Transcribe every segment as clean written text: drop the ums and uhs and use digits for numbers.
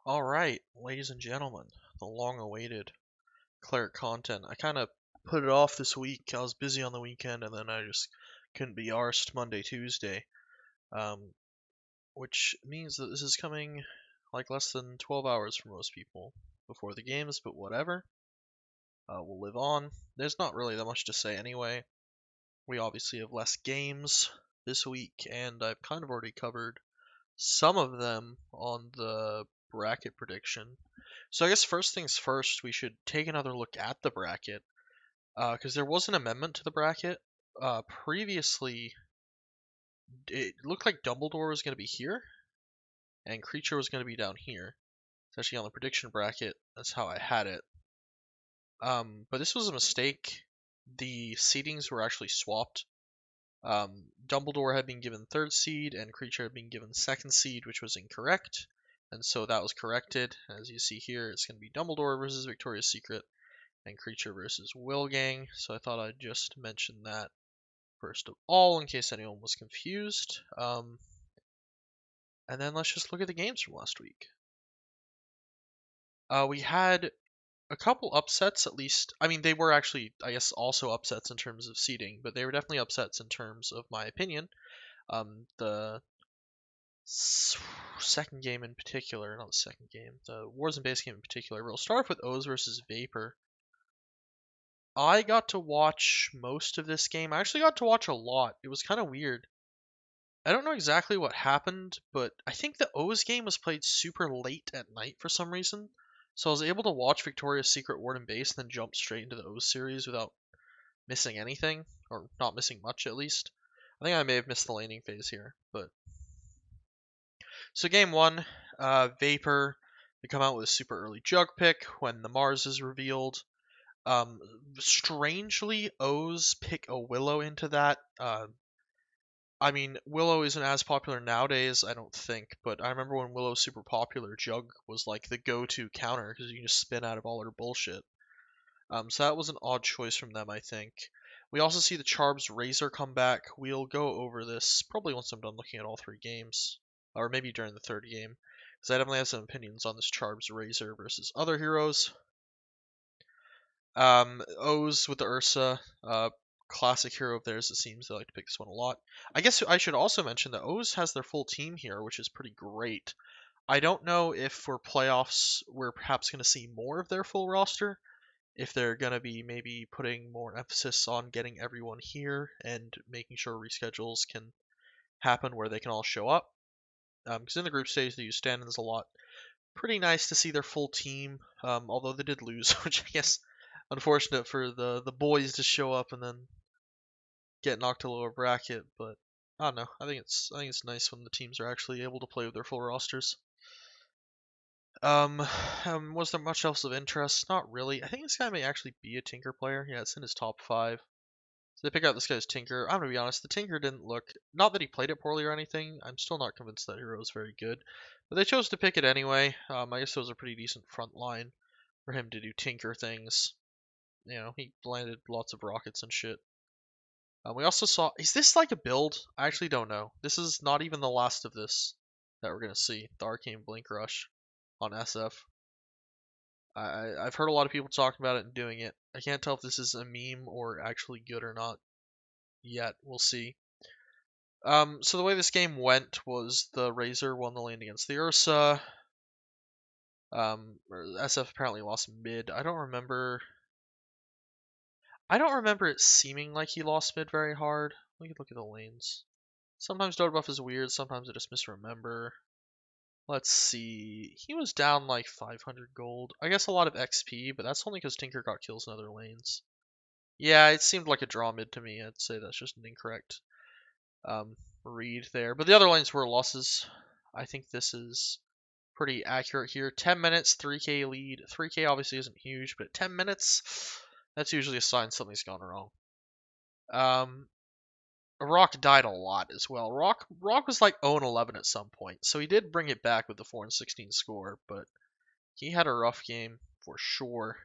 Alright, ladies and gentlemen, the long-awaited Cleric content. I kind of put it off this week. I was busy on the weekend, and then I just couldn't be arsed Monday, Tuesday. Um, which means that this is coming like less than 12 hours for most people before the games, but whatever. We'll live on. There's not really that much to say anyway. We obviously have less games this week, and I've kind of already covered some of them on the bracket prediction. So I guess first things first, we should take another look at the bracket, because there was an amendment to the bracket. Previously, it looked like Dumbledore was going to be here, and Creature was going to be down here. It's actually on the prediction bracket. That's how I had it. But this was a mistake. The seedings were actually swapped. Dumbledore had been given third seed, and Creature had been given second seed, which was incorrect. And so that was corrected. As you see here, it's going to be Dumbledore versus Victoria's Secret, and Creature versus Wilgang. So I thought I'd just mention that first of all in case anyone was confused. And then let's just look at the games from last week. We had a couple upsets, at least. I mean, they were actually, I guess, also upsets in terms of seeding, but they were definitely upsets in terms of my opinion. The second game in particular, not the second game, the Wars and Base game in particular. We'll start off with O's versus Vapor. I got to watch most of this game. I actually got to watch a lot. It was kind of weird. I don't know exactly what happened, but I think the O's game was played super late at night for some reason. So I was able to watch Victoria's Secret Warden Base and then jump straight into the O's series without missing anything, or not missing much at least. I think I may have missed the laning phase here, but so game one, Vapor, they come out with a super early jug pick when the Mars is revealed. Strangely, O's pick a Willow into that. I mean, Willow isn't as popular nowadays, I don't think, but I remember when Willow was super popular, Jug was like the go-to counter because you can just spin out of all her bullshit. So that was an odd choice from them, I think. We also see the Charb's Razor come back. We'll go over this probably once I'm done looking at all three games, or maybe during the third game, because I definitely have some opinions on this Charb's Razor versus other heroes. O's with the Ursa, classic hero of theirs, it seems. They like to pick this one a lot. I guess I should also mention that O's has their full team here, which is pretty great. I don't know if for playoffs we're perhaps going to see more of their full roster, if they're going to be maybe putting more emphasis on getting everyone here and making sure reschedules can happen where they can all show up. Because in the group stage they use stand-ins a lot. Pretty nice to see their full team, although they did lose, which I guess unfortunate for the boys to show up and then get knocked to lower bracket, but I don't know. I think it's nice when the teams are actually able to play with their full rosters. Was there much else of interest? Not really. I think this guy may actually be a Tinker player. Yeah, it's in his top 5. So they pick out this guy's Tinker. I'm gonna be honest, the Tinker didn't look, not that he played it poorly or anything. I'm still not convinced that hero is very good, but they chose to pick it anyway. I guess it was a pretty decent front line for him to do Tinker things. You know, he landed lots of rockets and shit. We also saw, is this like a build? I actually don't know. This is not even the last of this that we're going to see, the Arcane Blink Rush on SF. I've heard a lot of people talking about it and doing it. I can't tell if this is a meme or actually good or not yet. We'll see. So the way this game went was the Razor won the lane against the Ursa. SF apparently lost mid. I don't remember it seeming like he lost mid very hard. We could look at the lanes. Sometimes Dota buff is weird, sometimes I just misremember. Let's see. He was down like 500 gold. I guess a lot of XP, but that's only because Tinker got kills in other lanes. Yeah, it seemed like a draw mid to me. I'd say that's just an incorrect read there. But the other lanes were losses. I think this is pretty accurate here. 10 minutes, 3k lead. 3k obviously isn't huge, but 10 minutes, that's usually a sign something's gone wrong. Rock died a lot as well. Rock was like 0-11 at some point, so he did bring it back with the 4-16 score, but he had a rough game for sure.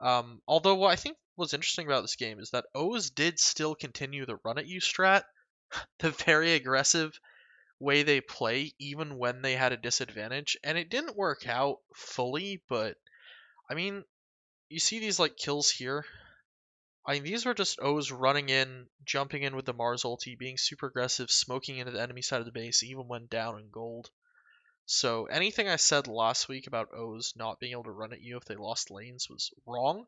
Although what I think was interesting about this game is that O's did still continue the run at you strat, the very aggressive way they play even when they had a disadvantage, and it didn't work out fully, but I mean, you see these like kills here. I mean, these were just O's running in, jumping in with the Mars ulti, being super aggressive, smoking into the enemy side of the base, even when down in gold. So anything I said last week about O's not being able to run at you if they lost lanes was wrong.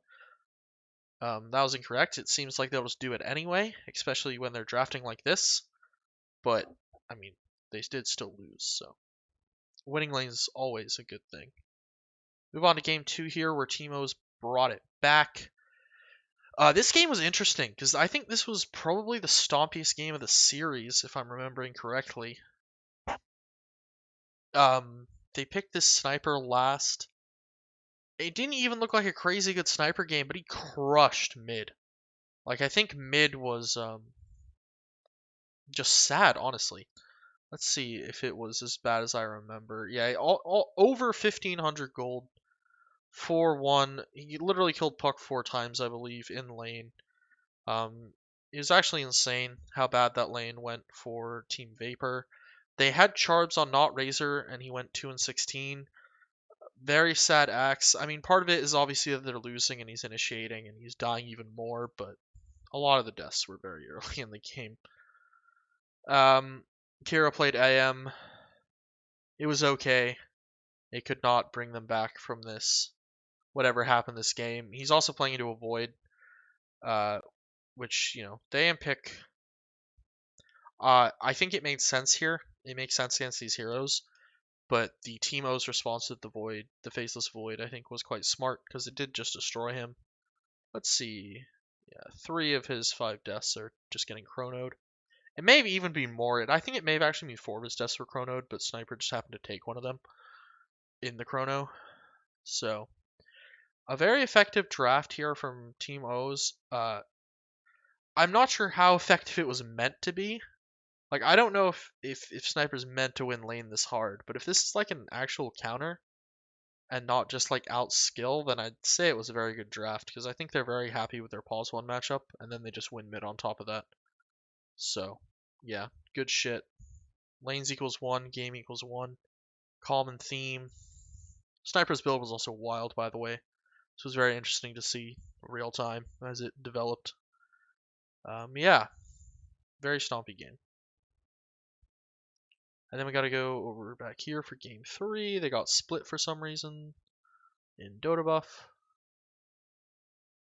That was incorrect. It seems like they'll just do it anyway, especially when they're drafting like this. But, I mean, they did still lose, so winning lanes is always a good thing. Move on to game 2 here, where Team O's brought it back. This game was interesting, because I think this was probably the stompiest game of the series, if I'm remembering correctly. They picked this sniper last. It didn't even look like a crazy good sniper game, but he crushed mid. Like, I think mid was just sad, honestly. Let's see if it was as bad as I remember. Yeah, all over 1,500 gold, 4-1. He literally killed Puck 4 times, I believe, in lane. It was actually insane how bad that lane went for Team Vapor. They had Charbs on not Razor, and he went 2-16. Very sad acts. I mean, part of it is obviously that they're losing and he's initiating and he's dying even more, but a lot of the deaths were very early in the game. Kira played AM. It was okay. It could not bring them back from this, whatever happened this game. He's also playing into a void, which, the AM pick, I think it made sense here. It makes sense against these heroes, but the Team O's response to the void, the faceless void, I think was quite smart because it did just destroy him. Let's see. Yeah, 3 of his 5 deaths are just getting chronoed. It may have even been more. I think it may have actually been 4 of his deaths were chronoed, but Sniper just happened to take one of them in the chrono. So, a very effective draft here from Team O's. I'm not sure how effective it was meant to be. Like, I don't know if Sniper's meant to win lane this hard, but if this is like an actual counter and not just like out skill, then I'd say it was a very good draft because I think they're very happy with their pause 1 matchup, and then they just win mid on top of that. So, yeah, good shit. Lanes equals 1, game equals 1. Common theme. Sniper's build was also wild, by the way. This was very interesting to see real time as it developed. Yeah, very stompy game. And then we got to go over back here for game 3. They got split for some reason in Dota buff.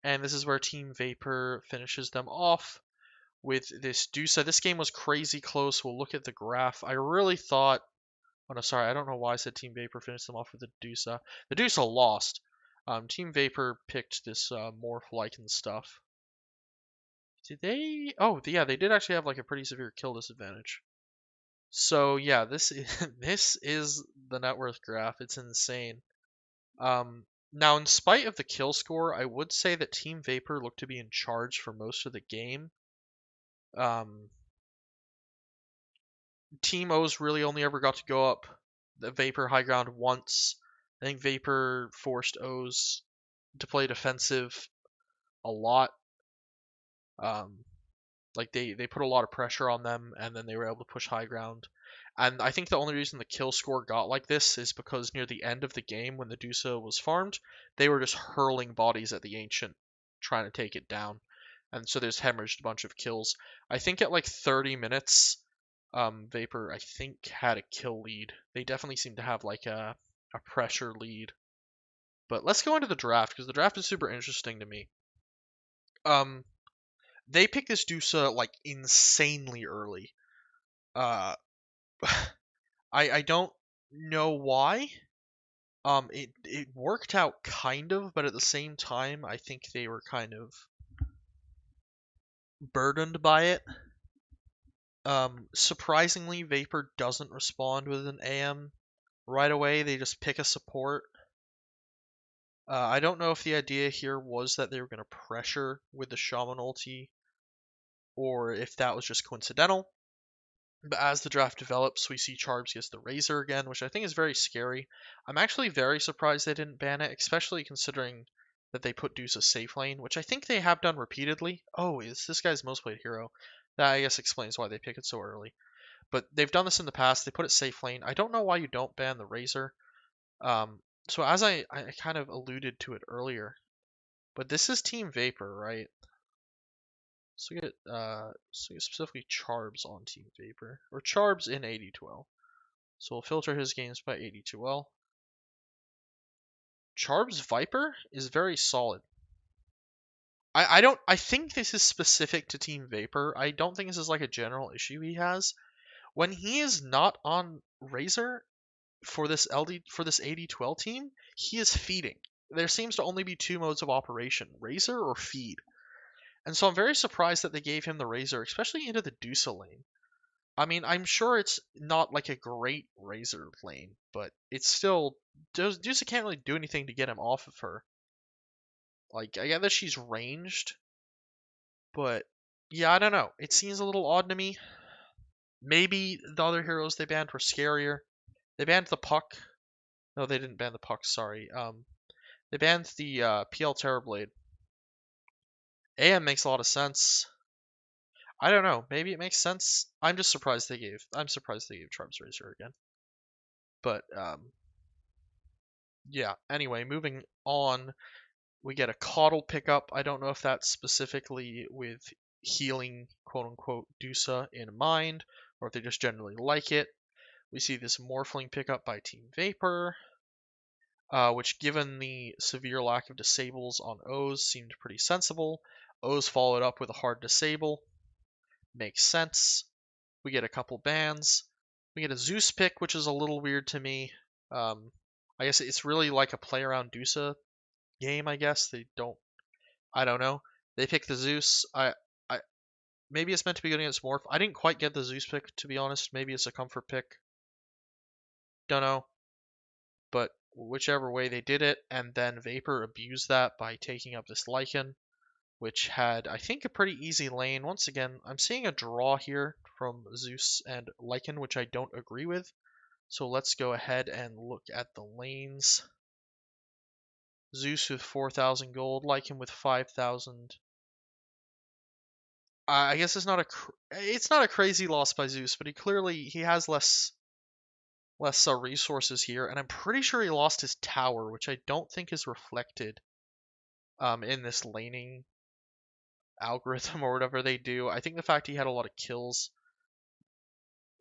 And this is where Team Vapor finishes them off with this Dusa. This game was crazy close. We'll look at the graph. I really thought... Oh, no, sorry. I don't know why I said Team Vapor finished them off with the Dusa. The Dusa lost. Team Vapor picked this Morph Lycan stuff. Did they? Oh, yeah, they did actually have like a pretty severe kill disadvantage. So yeah, this is this is the net worth graph. It's insane. Now, in spite of the kill score, I would say that Team Vapor looked to be in charge for most of the game. Team O's really only ever got to go up the Vapor high ground once. I think Vapor forced O's to play defensive a lot. Like they put a lot of pressure on them, and then they were able to push high ground. And I think the only reason the kill score got like this is because near the end of the game, when the Dusa was farmed, they were just hurling bodies at the Ancient, trying to take it down. And so there's hemorrhaged a bunch of kills. I think at like 30 minutes, Vapor, I think, had a kill lead. They definitely seem to have like a pressure lead. But let's go into the draft, because the draft is super interesting to me. They picked this Dusa like insanely early. I don't know why. It worked out kind of, but at the same time, I think they were kind of burdened by it. Surprisingly, Vapor doesn't respond with an AM right away. They just pick a support. I don't know if the idea here was that they were going to pressure with the Shaman ulti, or if that was just coincidental. But as the draft develops, we see Charbs gets the Razor again, which I think is very scary. I'm actually very surprised they didn't ban it, especially considering that they put Deuce a safe lane, which I think they have done repeatedly. Oh, is this guy's most played hero? That, I guess, explains why they pick it so early. But they've done this in the past. They put it safe lane. I don't know why you don't ban the Razor. So as I kind of alluded to it earlier, but this is Team Vapor, right? So we get specifically Charbs on Team Vapor, or Charbs in AD2L. So we'll filter his games by AD2L. Charbs Viper is very solid. I think this is specific to Team Vapor. I don't think this is like a general issue he has. When he is not on Razor for this AD2L team, he is feeding. There seems to only be two modes of operation, Razor or feed. And so I'm very surprised that they gave him the Razor, especially into the Dusa lane. I mean, I'm sure it's not like a great Razor lane, but it's still Dusa can't really do anything to get him off of her. Like, I get that she's ranged, but yeah, I don't know. It seems a little odd to me. Maybe the other heroes they banned were scarier. They banned the Puck. No, they didn't ban the Puck, sorry. They banned the PL Terrorblade. AM makes a lot of sense. I don't know. Maybe it makes sense. I'm surprised they gave Charbs Razor again. But yeah. Anyway, moving on, we get a Coddle pickup. I don't know if that's specifically with healing quote unquote Dusa in mind, or if they just generally like it. We see this Morphling pickup by Team Vapor, which given the severe lack of disables on O's seemed pretty sensible. O's followed up with a hard disable. Makes sense. We get a couple bans. We get a Zeus pick, which is a little weird to me. I guess it's really like a play around Dusa game, I guess. I don't know. They pick the Zeus. I maybe it's meant to be good against Morph. I didn't quite get the Zeus pick, to be honest. Maybe it's a comfort pick. Don't know. But whichever way they did it, and then Vapor abused that by taking up this Lycan, which had, I think, a pretty easy lane. Once again, I'm seeing a draw here from Zeus and Lycan, which I don't agree with. So let's go ahead and look at the lanes. Zeus with 4,000 gold, Lycan with 5,000. I guess it's not a crazy loss by Zeus, but he has less resources here, and I'm pretty sure he lost his tower, which I don't think is reflected in this laning algorithm or whatever they do. I think the fact he had a lot of kills,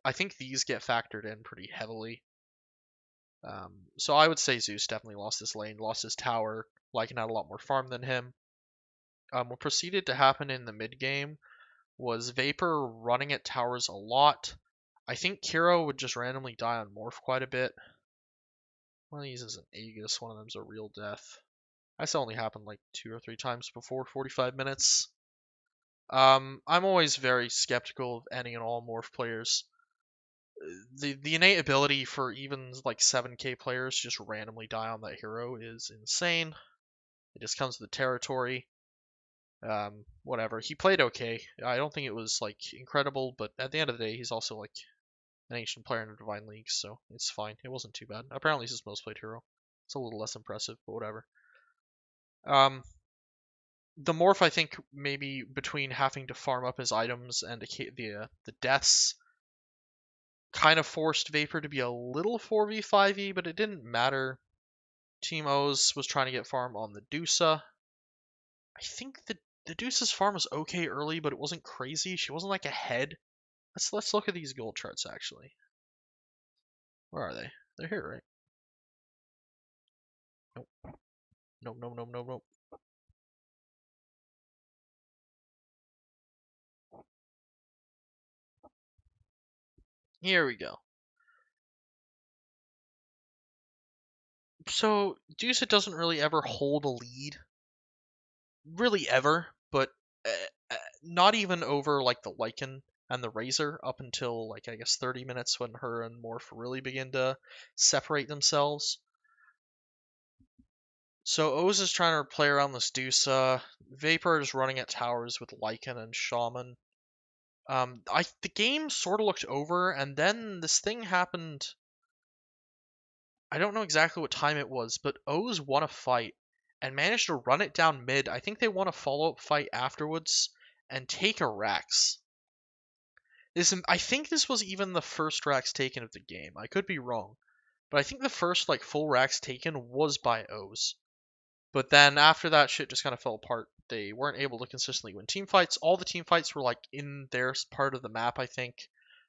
I think these get factored in pretty heavily. So I would say Zeus definitely lost this lane, lost his tower. Lycan had a lot more farm than him. What proceeded to happen in the mid game was Vapor running at towers a lot. I think Kiro would just randomly die on Morph quite a bit. One of these is an Aegis, one of them's a real death. That's only happened like 2 or 3 times before 45 minutes. I'm always very skeptical of any and all Morph players. The innate ability for even like 7k players to just randomly die on that hero is insane. It just comes with the territory. Whatever. He played okay. I don't think it was like incredible, but at the end of the day, he's also like an ancient player in the Divine League, so it's fine. It wasn't too bad. Apparently, he's his most played hero. It's a little less impressive, but whatever. The morph, I think, maybe between having to farm up his items and the deaths, kind of forced Vapor to be a little 4v5e, but it didn't matter. Team O's was trying to get farm on the Dusa. I think the Dusa's farm was okay early, but it wasn't crazy. She wasn't like ahead. Let's look at these gold charts actually. Where are they? They're here, right? Nope. Nope, nope, nope, nope, nope. Here we go. So Dusa doesn't really ever hold a lead. Really ever, but not even over like the Lycan and the Razor up until like I guess 30 minutes when her and Morph really begin to separate themselves. So Oz is trying to play around this Dusa. Vapor is running at towers with Lycan and Shaman. The game sort of looked over, and then this thing happened. I don't know exactly what time it was, but Oz won a fight and managed to run it down mid. I think they won a follow-up fight afterwards and take a Rex. I think this was even the first racks taken of the game. I could be wrong, but I think the first like full racks taken was by O's. But then after that, shit just kind of fell apart. They weren't able to consistently win team fights. All the team fights were like in their part of the map, I think,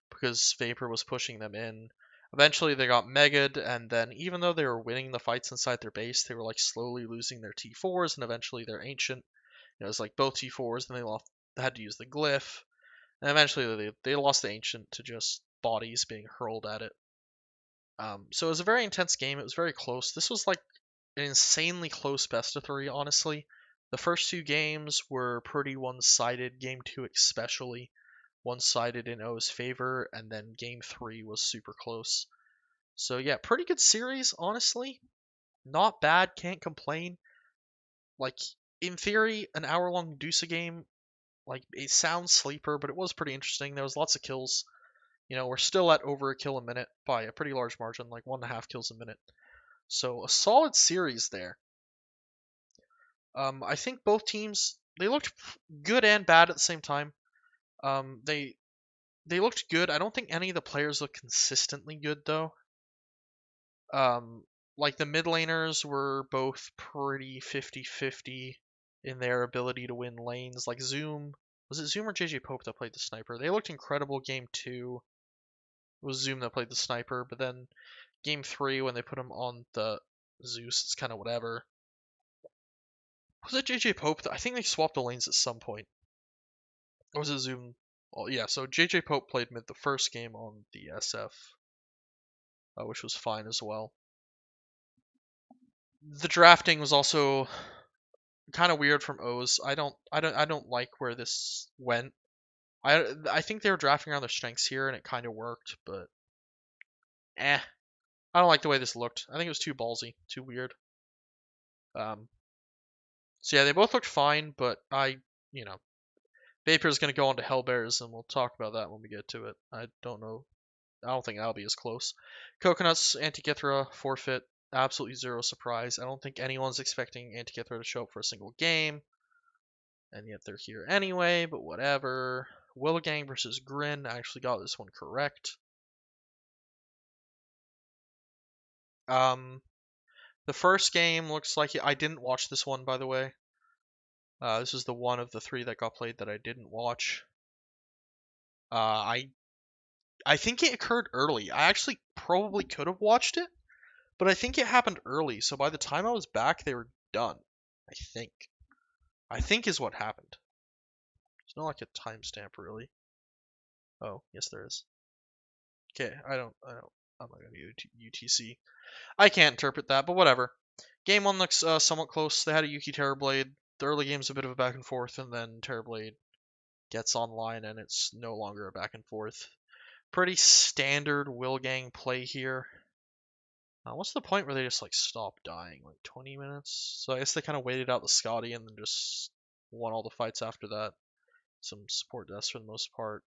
because Vapor was pushing them in. Eventually, they got megaed, and then even though they were winning the fights inside their base, they were like slowly losing their T4s and eventually their ancient. It was like both T4s, and they had to use the glyph, and eventually they lost the ancient to just bodies being hurled at it. So it was a very intense game. It was very close. This was like an insanely close best of three, honestly. The first two games were pretty one-sided. Game two, especially, one-sided in O's favor, and then game three was super close. So yeah, pretty good series, honestly. Not bad, can't complain. Like in theory, an hour-long Medusa game, like it sounds sleeper, but it was pretty interesting. There was lots of kills. We're still at over a kill a minute by a pretty large margin, like 1.5 kills a minute. So a solid series there. I think both teams they looked good and bad at the same time. They looked good. I don't think any of the players looked consistently good though. Like the mid laners were both pretty 50-50 in their ability to win lanes. Like Zoom, was it Zoom or JJ Pope that played the sniper? They looked incredible game two. It was Zoom that played the sniper, but then game three when they put him on the Zeus, it's kind of whatever. Was it JJ Pope? I think they swapped the lanes at some point. Or was it Zoom? Well, yeah, so JJ Pope played mid the first game on the SF, which was fine as well. The drafting was also kind of weird from O's. I don't like where this went. I think they were drafting around their strengths here, and it kind of worked, but I don't like the way this looked. I think it was too ballsy, too weird. So yeah, they both looked fine, but Vapor's gonna go on to Hellbears, and we'll talk about that when we get to it. I don't know. I don't think that'll be as close. Coconuts, Antikythera, forfeit. Absolutely zero surprise. I don't think anyone's expecting Antikythera to show up for a single game, and yet they're here anyway. But whatever. Willogang versus Grin. I actually got this one correct. The first game looks like I didn't watch this one, by the way. This is the one of the three that got played that I didn't watch. I think it occurred early. I actually probably could have watched it, but I think it happened early. So by the time I was back, they were done. I think. I think is what happened. It's not like a timestamp really. Oh, yes there is. Okay, I'm not gonna UTC. I can't interpret that, but whatever. Game one looks somewhat close. They had a Yuki Terrorblade. The early game's a bit of a back and forth, and then Terrorblade gets online, and it's no longer a back and forth. Pretty standard Wilgang play here. What's the point where they just like stop dying? Like 20 minutes? So I guess they kind of waited out the Scotty and then just won all the fights after that. Some support deaths for the most part.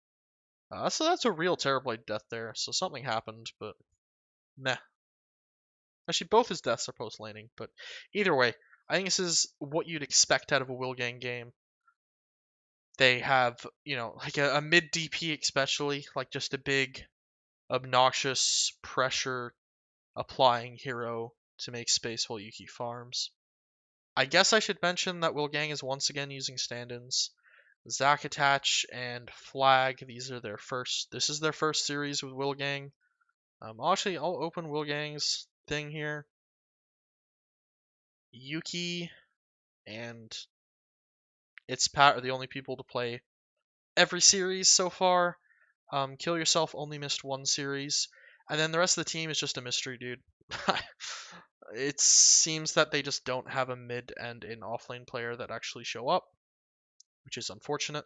So that's a real Terrorblade death there. So something happened, but meh. Actually, both his deaths are post laning, but either way, I think this is what you'd expect out of a Wilgang game. They have, like a mid DP especially, like just a big, obnoxious pressure applying hero to make space while Yuki farms. I guess I should mention that Wilgang is once again using stand-ins. Zakatach and Flag, this is their first series with Wilgang. I'll open Wilgang's thing here. Yuki and Itzpat are the only people to play every series so far. Kill Yourself only missed one series, and then the rest of the team is just a mystery, dude. It seems that they just don't have a mid and an offlane player that actually show up, which is unfortunate.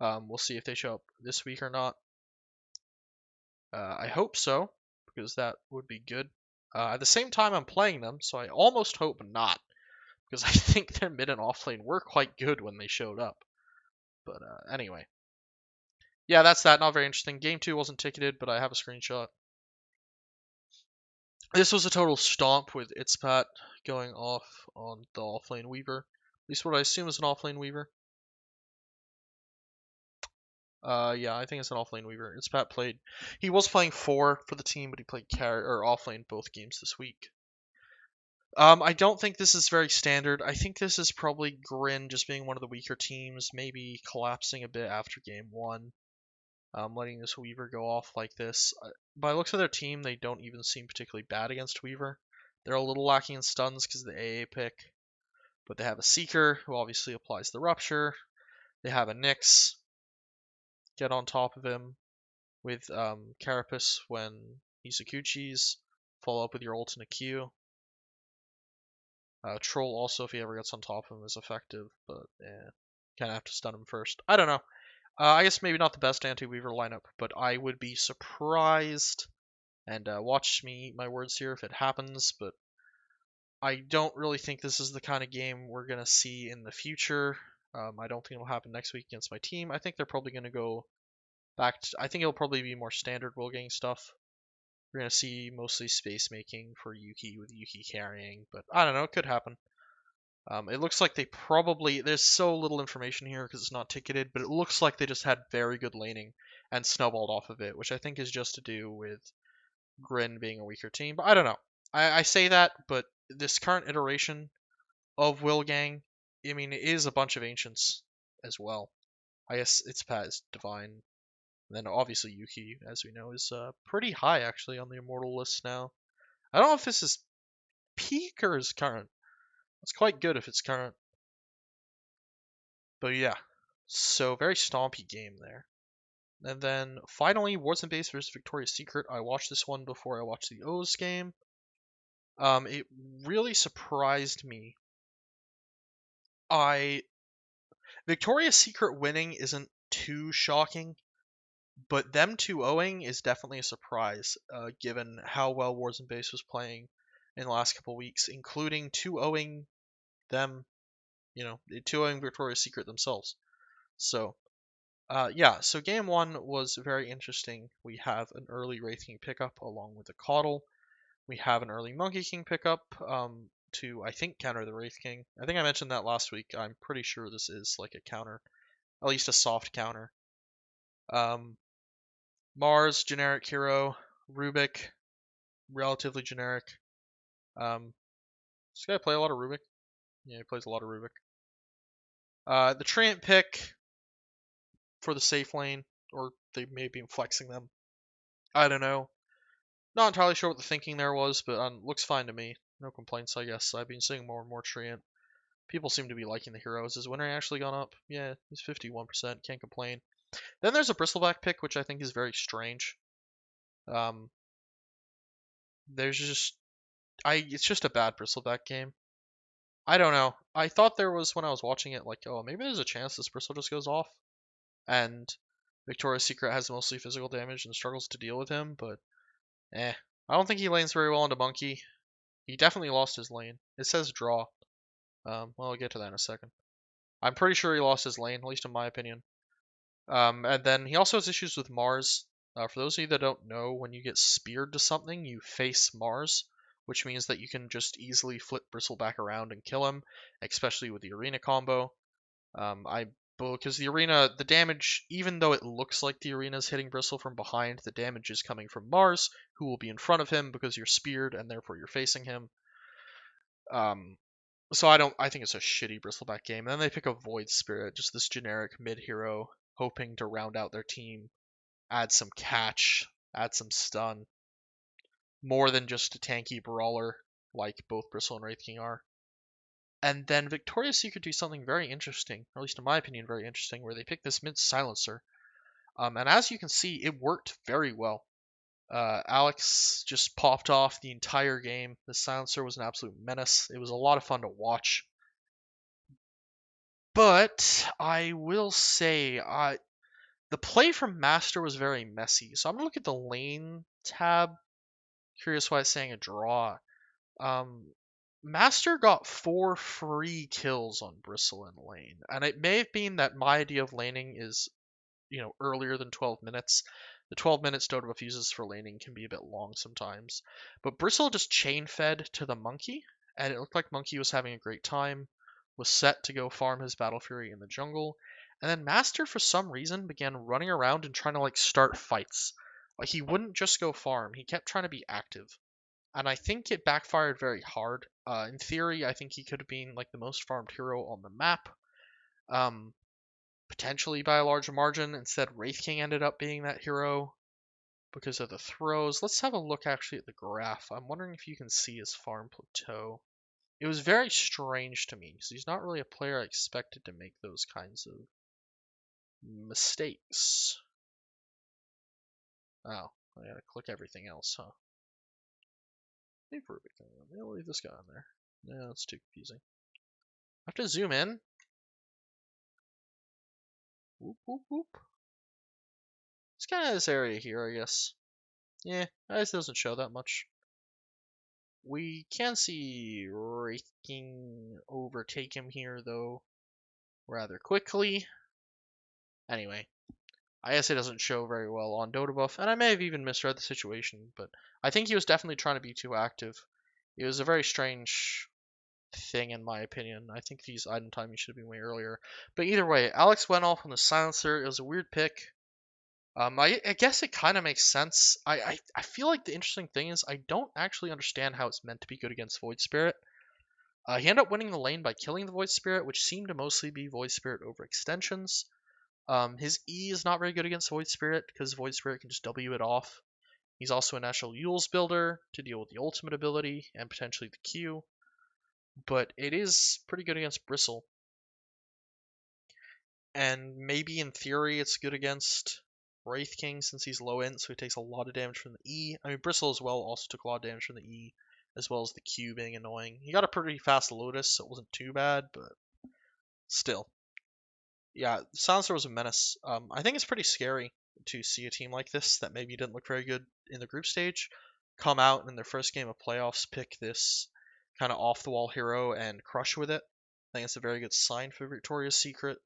We'll see if they show up this week or not. I hope so, because that would be good. At the same time, I'm playing them, so I almost hope not, because I think their mid and offlane were quite good when they showed up. But anyway. Yeah, that's that. Not very interesting. Game 2 wasn't ticketed, but I have a screenshot. This was a total stomp with Itzpat going off on the offlane Weaver. At least what I assume is an offlane Weaver. Yeah, I think it's an offlane Weaver. It's Pat played. He was playing 4 for the team, but he played carry or offlane both games this week. I don't think this is very standard. I think this is probably Grin just being one of the weaker teams, maybe collapsing a bit after game 1. Letting this Weaver go off like this. By the looks of their team, they don't even seem particularly bad against Weaver. They're a little lacking in stuns because of the AA pick, but they have a Seeker who obviously applies the Rupture. They have a Nyx, get on top of him with Carapace when he's Sakuchi's. Follow up with your ult and a Q. Troll also, if he ever gets on top of him, is effective, but kind of have to stun him first. I don't know. I guess maybe not the best anti-Weaver lineup, but I would be surprised, and watch me eat my words here if it happens, but I don't really think this is the kind of game we're going to see in the future. I don't think it'll happen next week against my team. I think they're probably going to go back to, I think it'll probably be more standard Will Gang stuff. We're going to see mostly space making for Yuki with Yuki carrying, but I don't know, it could happen. It looks like they probably, there's so little information here because it's not ticketed, but it looks like they just had very good laning and snowballed off of it, which I think is just to do with Grin being a weaker team. But I don't know. I say that, but this current iteration of Will Gang, I mean, it is a bunch of ancients as well. I guess it's Paz Divine. And then obviously Yuki, as we know, is pretty high actually on the immortal list now. I don't know if this is peak or is current. It's quite good if it's current. But yeah, so very stompy game there. And then finally, Wars and Base versus Victoria's Secret. I watched this one before I watched the O's game. It really surprised me. Victoria's Secret winning isn't too shocking, but them 2-0ing is definitely a surprise, given how well Wars and Base was playing in the last couple weeks, including 2-0ing them, 2-0ing Victoria's Secret themselves. So, yeah, so game 1 was very interesting. We have an early Wraith King pickup along with a Caudle. We have an early Monkey King pickup to, I think, counter the Wraith King. I think I mentioned that last week. I'm pretty sure this is like a counter, at least a soft counter. Mars, generic hero. Rubik, relatively generic. This guy play a lot of Rubik? Yeah, he plays a lot of Rubik. The Treant pick for the safe lane, or they may be flexing them. I don't know. Not entirely sure what the thinking there was, but looks fine to me. No complaints, I guess. I've been seeing more and more Treant. People seem to be liking the heroes. His win rate actually gone up? Yeah, he's 51%. Can't complain. Then there's a Bristleback pick, which I think is very strange. There's just it's just a bad Bristleback game. I don't know. I thought there was when I was watching it, like, oh, maybe there's a chance this Bristle just goes off, and Victoria's Secret has mostly physical damage and struggles to deal with him, but I don't think he lanes very well into Monkey. He definitely lost his lane. It says draw. Well, I'll get to that in a second. I'm pretty sure he lost his lane, at least in my opinion. And then he also has issues with Mars. For those of you that don't know, when you get speared to something, you face Mars, which means that you can just easily flip Bristle back around and kill him, especially with the Arena combo. Because the Arena, the damage, even though it looks like the Arena is hitting Bristle from behind, the damage is coming from Mars, who will be in front of him because you're speared and therefore you're facing him. So I think it's a shitty Bristleback game. And then they pick a Void Spirit, just this generic mid hero, hoping to round out their team, add some catch, add some stun. More than just a tanky brawler like both Bristle and Wraith King are. And then Victoria's Secret do something very interesting, or at least in my opinion, very interesting, where they pick this mid silencer. And as you can see, it worked very well. Alex just popped off the entire game. The silencer was an absolute menace. It was a lot of fun to watch. But I will say, the play from Master was very messy. So I'm going to look at the lane tab. Curious why it's saying a draw. Master got 4 free kills on Bristle in lane. And it may have been that my idea of laning is, earlier than 12 minutes. The 12 minutes Dota refuses for laning can be a bit long sometimes. But Bristle just chain fed to the Monkey, and it looked like Monkey was having a great time, was set to go farm his Battle Fury in the jungle, And then Master, for some reason, began running around and trying to like start fights. Like he wouldn't just go farm; he kept trying to be active. And I think it backfired very hard. In theory, I think he could have been like the most farmed hero on the map, um, potentially by a large margin. Instead, Wraith King ended up being that hero because of the throws. Let's have a look actually at the graph. I'm wondering if you can see his farm plateau. It was very strange to me because he's not really a player I expected to make those kinds of mistakes. Oh, I gotta click everything else, huh? Leave Rubik thing. I'll leave this guy on there. No, that's too confusing. I have to zoom in. Whoop, whoop, whoop. It's kind of this area here, I guess. Yeah, this doesn't show that much. We can see Wraith King overtake him here, though, rather quickly. Anyway, I guess it doesn't show very well on Dota Buff, and I may have even misread the situation, but I think he was definitely trying to be too active. It was a very strange thing, in my opinion. I think these item timing should have been way earlier. But either way, Alex went off on the silencer. It was a weird pick. I guess it kind of makes sense. I feel like the interesting thing is I don't actually understand how it's meant to be good against Void Spirit. He ended up winning the lane by killing the Void Spirit, which seemed to mostly be Void Spirit overextensions. His E is not very good against Void Spirit because Void Spirit can just W it off. He's also a natural Yules builder to deal with the ultimate ability and potentially the Q, but it is pretty good against Bristle. And maybe in theory it's good against Wraith King since he's low int, so he takes a lot of damage from the E. I mean, Bristle as well also took a lot of damage from the E, as well as the Q being annoying. He got a pretty fast Lotus, so it wasn't too bad, but still. Yeah, Silencer was a menace. I think it's pretty scary to see a team like this that maybe didn't look very good in the group stage come out and in their first game of playoffs pick this kind of off-the-wall hero and crush with it. I think it's a very good sign for Victoria's Secret.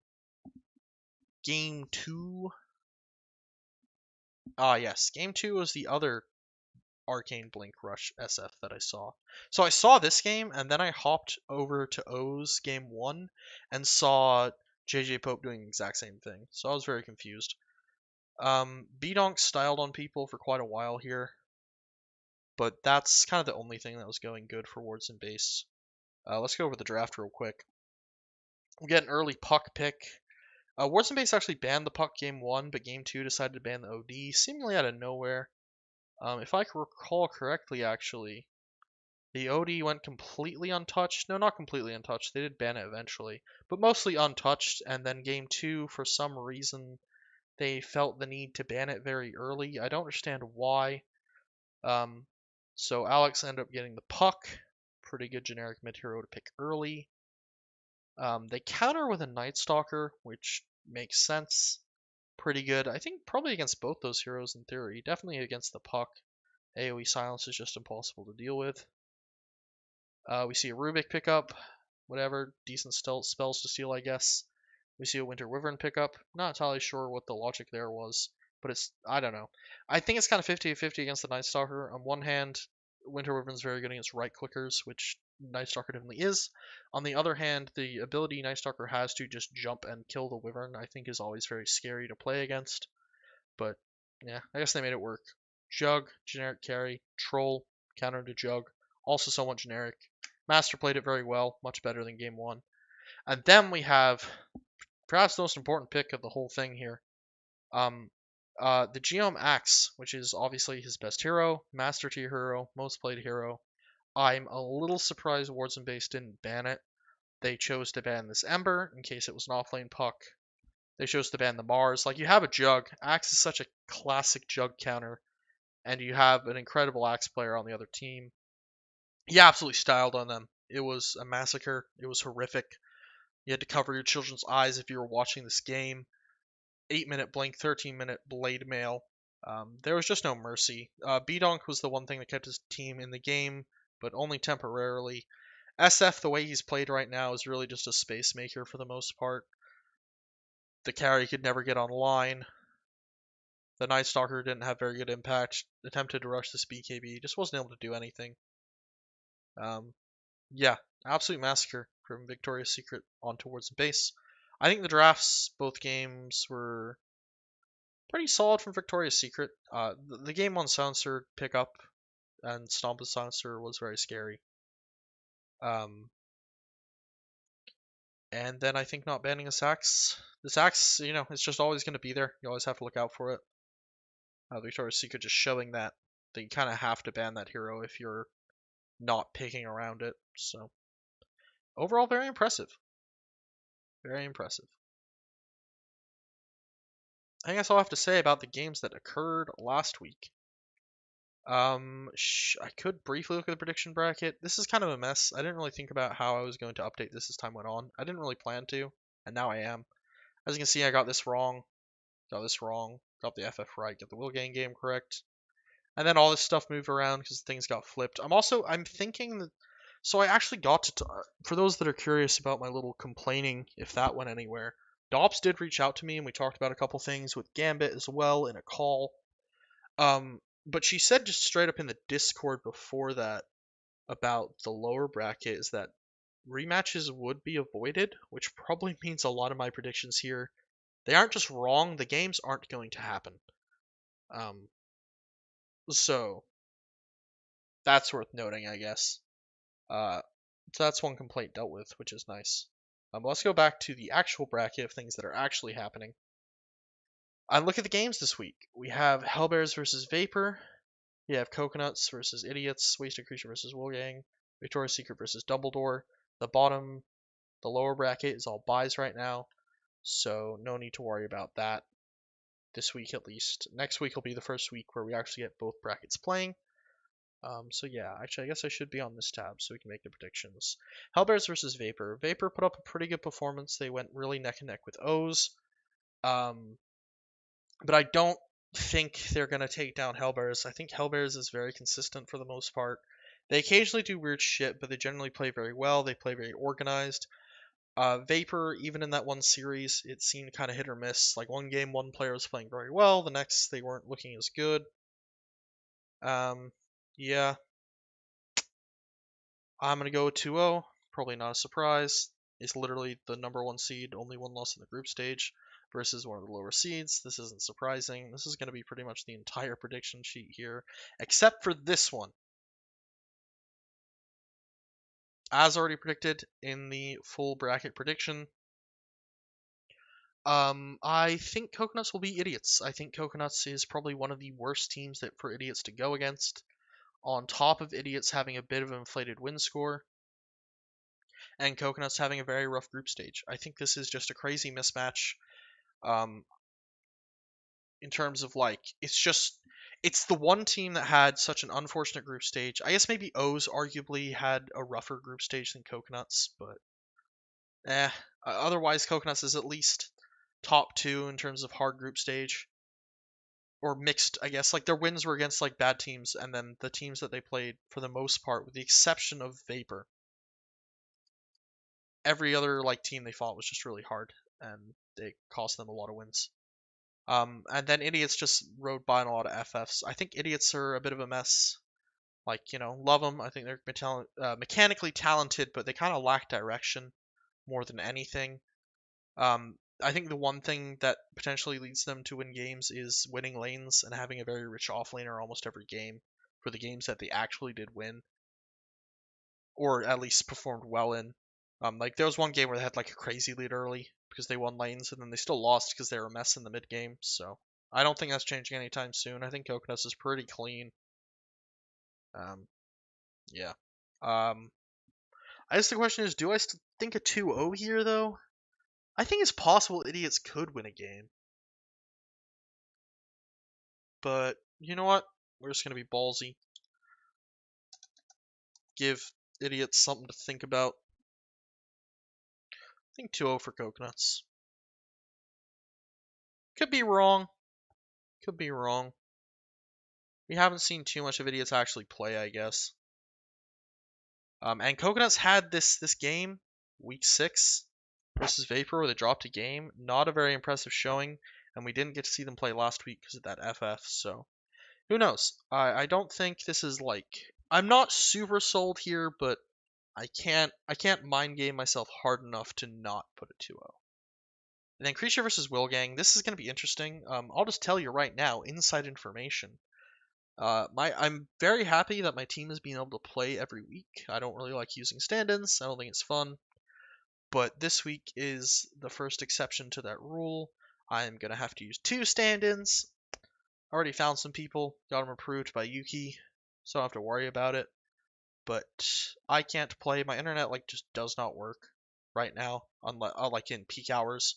Game 2. Ah, yes. Game 2 was the other Arcane Blink Rush SF that I saw. So I saw this game, and then I hopped over to O's Game 1 and saw JJ Pope doing the exact same thing. So I was very confused. B-Donk styled on people for quite a while here, but that's kind of the only thing that was going good for Wards and Base. Let's go over the draft real quick. We get an early puck pick. Wards and Base actually banned the puck game 1, but game 2 decided to ban the OD, seemingly out of nowhere. If I can recall correctly, actually, the OD went completely untouched. No, not completely untouched. They did ban it eventually, but mostly untouched. And then game 2, for some reason, they felt the need to ban it very early. I don't understand why. So Alex ended up getting the puck. Pretty good generic mid hero to pick early. They counter with a Night Stalker, which makes sense. Pretty good. I think probably against both those heroes in theory. Definitely against the puck. AoE silence is just impossible to deal with. We see a Rubik pickup. Whatever. Decent spells to steal, I guess. We see a Winter Wyvern pickup. Not entirely sure what the logic there was, but I don't know. I think it's kind of 50-50 against the Night Stalker. On one hand, Winter Wyvern's very good against right clickers, which Night Stalker definitely is. On the other hand, the ability Night Stalker has to just jump and kill the Wyvern, I think is always very scary to play against. But yeah, I guess they made it work. Jug, generic carry, Troll, counter to Jug, also somewhat generic. Master played it very well, much better than game 1. And then we have perhaps the most important pick of the whole thing here. The Geom Axe, which is obviously his best hero, master tier hero, most played hero. I'm a little surprised Wards and Base didn't ban it. They chose to ban this Ember in case it was an offlane puck. They chose to ban the Mars. Like, you have a Jug. Axe is such a classic Jug counter, and you have an incredible Axe player on the other team. He absolutely styled on them. It was a massacre. It was horrific. You had to cover your children's eyes if you were watching this game. 8-minute blink, 13-minute blade mail. There was just no mercy. B-Donk was the one thing that kept his team in the game, but only temporarily. SF, the way he's played right now, is really just a space maker for the most part. The carry could never get online. The Night Stalker didn't have very good impact. Attempted to rush this BKB, just wasn't able to do anything. Yeah, absolute massacre from Victoria's Secret on towards the base. I think the drafts, both games, were pretty solid from Victoria's Secret. The game one silencer pickup and stomp the silencer was very scary. Um, and then I think not banning a sax. The sax, it's just always going to be there. You always have to look out for it. Victoria's Secret just showing that you kind of have to ban that hero if you're not picking around it. So overall, very impressive. Very impressive. I think that's all I have to say about the games that occurred last week. I could briefly look at the prediction bracket. This is kind of a mess. I didn't really think about how I was going to update this as time went on. I didn't really plan to, and now I am. As you can see, I got this wrong, got the FF right, got the Wilgang game correct, and then all this stuff moved around because things got flipped. I'm thinking that, so I actually got to, for those that are curious about my little complaining, if that went anywhere, Dobbs did reach out to me and we talked about a couple things with Gambit as well in a call. But she said just straight up in the Discord before that about the lower bracket is that rematches would be avoided, which probably means a lot of my predictions here, they aren't just wrong, the games aren't going to happen. Um, so that's worth noting, I guess. So that's one complaint dealt with, which is nice. Let's go back to the actual bracket of things that are actually happening. I look at the games this week. We have Hellbears versus Vapor. We have Coconuts versus Idiots. Wasted Creature versus Wolgang. Victoria's Secret versus Dumbledore. The lower bracket is all buys right now, so no need to worry about that this week at least. Next week will be the first week where we actually get both brackets playing. So yeah, actually, I guess I should be on this tab so we can make the predictions. Hellbears versus Vapor. Vapor put up a pretty good performance. They went really neck and neck with O's. But I don't think they're going to take down Hellbears. I think Hellbears is very consistent for the most part. They occasionally do weird shit, but they generally play very well. They play very organized. Vapor, even in that one series, it seemed kind of hit or miss. Like one game, one player was playing very well. The next, they weren't looking as good. Yeah. I'm going to go with 2-0. Probably not a surprise. It's literally the number one seed, only one loss in the group stage, versus one of the lower seeds. This isn't surprising. This is going to be pretty much the entire prediction sheet here, except for this one. As already predicted in the full bracket prediction, I think Coconuts will be Idiots. I think Coconuts is probably one of the worst teams for Idiots to go against. On top of Idiots having a bit of an inflated win score, and Coconuts having a very rough group stage. I think this is just a crazy mismatch. Um, in terms of it's the one team that had such an unfortunate group stage. I guess maybe O's arguably had a rougher group stage than Coconuts, but otherwise Coconuts is at least top two in terms of hard group stage. Or mixed, I guess. Like their wins were against like bad teams, and then the teams that they played, for the most part, with the exception of Vapor, every other like team they fought was just really hard, and they cost them a lot of wins. And then Idiots just rode by on a lot of FFs. I think Idiots are a bit of a mess. Like, love them. I think they're mechanically talented, but they kind of lack direction more than anything. I think the one thing that potentially leads them to win games is winning lanes and having a very rich offlaner almost every game for the games that they actually did win, or at least performed well in. Like there was one game where they had like a crazy lead early because they won lanes, and then they still lost because they were a mess in the mid game. So I don't think that's changing anytime soon. I think Coconuts is pretty clean. Yeah. I guess the question is, do I still think a 2-0 here though? I think it's possible Idiots could win a game. But you know what? We're just gonna be ballsy. Give Idiots something to think about. I think 2-0 for Coconuts. Could be wrong. Could be wrong. We haven't seen too much of Idiots actually play, I guess. And Coconuts had this game, week 6 versus Vapor, where they dropped a game. Not a very impressive showing, and we didn't get to see them play last week because of that FF. So who knows? I don't think this is I'm not super sold here, but I can't mind game myself hard enough to not put a 2-0. And then Creature versus Wilgang. This is going to be interesting. I'll just tell you right now, inside information. I'm very happy that my team is being able to play every week. I don't really like using stand-ins. I don't think it's fun. But this week is the first exception to that rule. I'm going to have to use 2 stand-ins. I already found some people, got them approved by Yuki, so I don't have to worry about it. But I can't play. My internet just does not work right now, unless like in peak hours.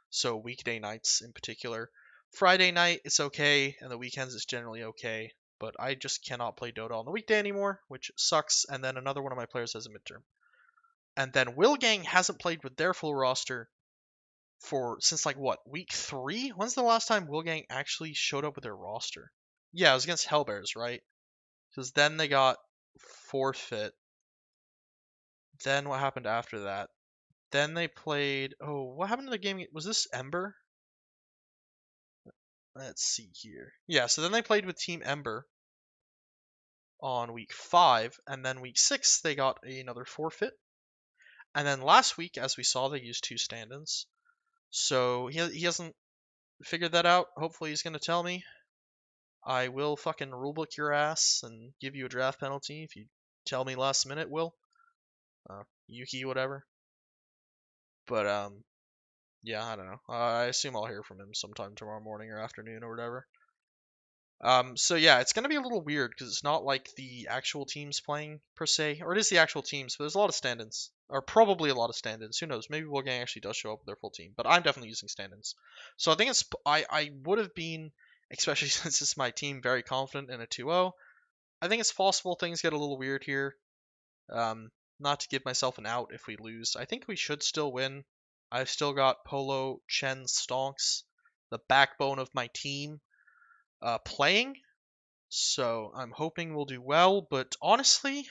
So weekday nights in particular. Friday night it's okay, and the weekends it's generally okay. But I just cannot play Dota on the weekday anymore, which sucks. And then another one of my players has a midterm. And then Wilgang hasn't played with their full roster since week 3? When's the last time Wilgang actually showed up with their roster? Yeah, it was against Hellbears, right? Because then they got forfeit. Then what happened after that? Then they played. Oh, what happened to the game? Was this Ember? Let's see here. Yeah, so then they played with Team Ember on week 5, and then week 6 they got another forfeit. And then last week, as we saw, they used 2 stand-ins. So he hasn't figured that out. Hopefully he's going to tell me. I will fucking rulebook your ass and give you a draft penalty if you tell me last minute, Will. Yuki, whatever. But, yeah, I don't know. I assume I'll hear from him sometime tomorrow morning or afternoon or whatever. So yeah, it's going to be a little weird because it's not like the actual teams playing per se, or it is the actual teams, but there's a lot of stand-ins, or probably a lot of stand-ins. Who knows? Maybe Wolfgang actually does show up with their full team, but I'm definitely using stand-ins. So I think I would have been, especially since it's my team, very confident in a 2-0. I think it's possible things get a little weird here. Not to give myself an out if we lose. I think we should still win. I've still got Polo, Chen, Stonks, the backbone of my team, playing. So I'm hoping we'll do well, but honestly,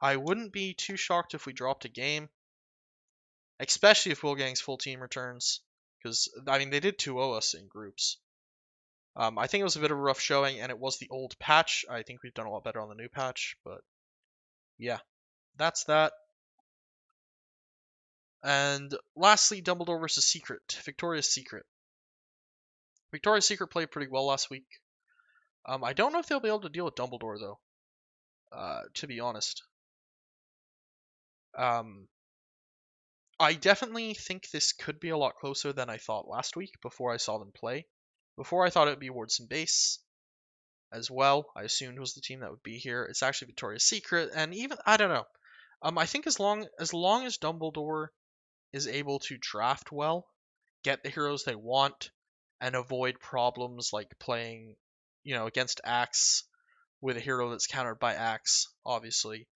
I wouldn't be too shocked if we dropped a game, especially if Wilgang's full team returns, because, I mean, they did 2-0 us in groups. I think it was a bit of a rough showing, and it was the old patch. I think we've done a lot better on the new patch, but yeah, that's that. And lastly, Dumbledore versus Secret. Victoria's Secret. Victoria's Secret played pretty well last week. I don't know if they'll be able to deal with Dumbledore, though, to be honest. I definitely think this could be a lot closer than I thought last week before I saw them play. Before I thought it would be Wards and Base as well. I assumed was the team that would be here. It's actually Victoria's Secret, and even I don't know. I think as long as Dumbledore is able to draft well, get the heroes they want, and avoid problems like playing, against Axe with a hero that's countered by Axe, obviously.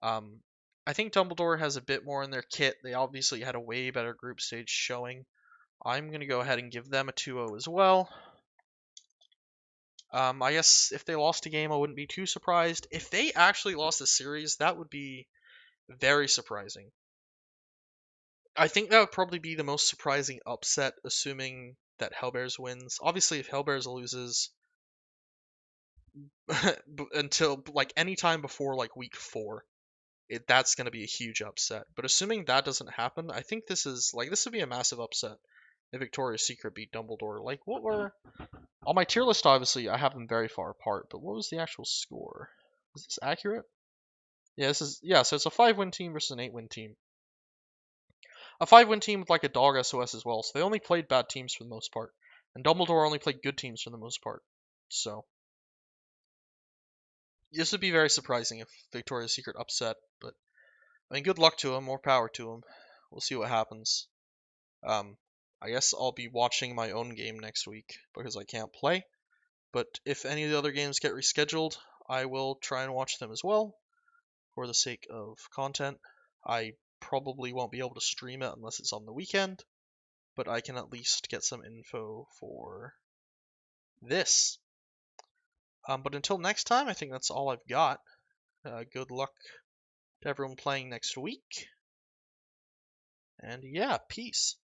I think Dumbledore has a bit more in their kit. They obviously had a way better group stage showing. I'm going to go ahead and give them a 2-0 as well. I guess if they lost a game, I wouldn't be too surprised. If they actually lost the series, that would be very surprising. I think that would probably be the most surprising upset, assuming that Hellbears wins. Obviously, if Hellbears loses until any time before week 4, that's going to be a huge upset. But assuming that doesn't happen, I think this would be a massive upset if Victoria's Secret beat Dumbledore. What were on my tier list? Obviously, I have them very far apart. But what was the actual score? Is this accurate? Yeah, So it's a 5-win team versus an 8-win team. A 5-win team with a dog SOS as well. So they only played bad teams for the most part, and Dumbledore only played good teams for the most part. So this would be very surprising if Victoria's Secret upset. But I mean, good luck to him. More power to him. We'll see what happens. I guess I'll be watching my own game next week because I can't play. But if any of the other games get rescheduled, I will try and watch them as well for the sake of content. I probably won't be able to stream it unless it's on the weekend, but I can at least get some info for this. But until next time, I think that's all I've got. Good luck to everyone playing next week. And yeah, peace.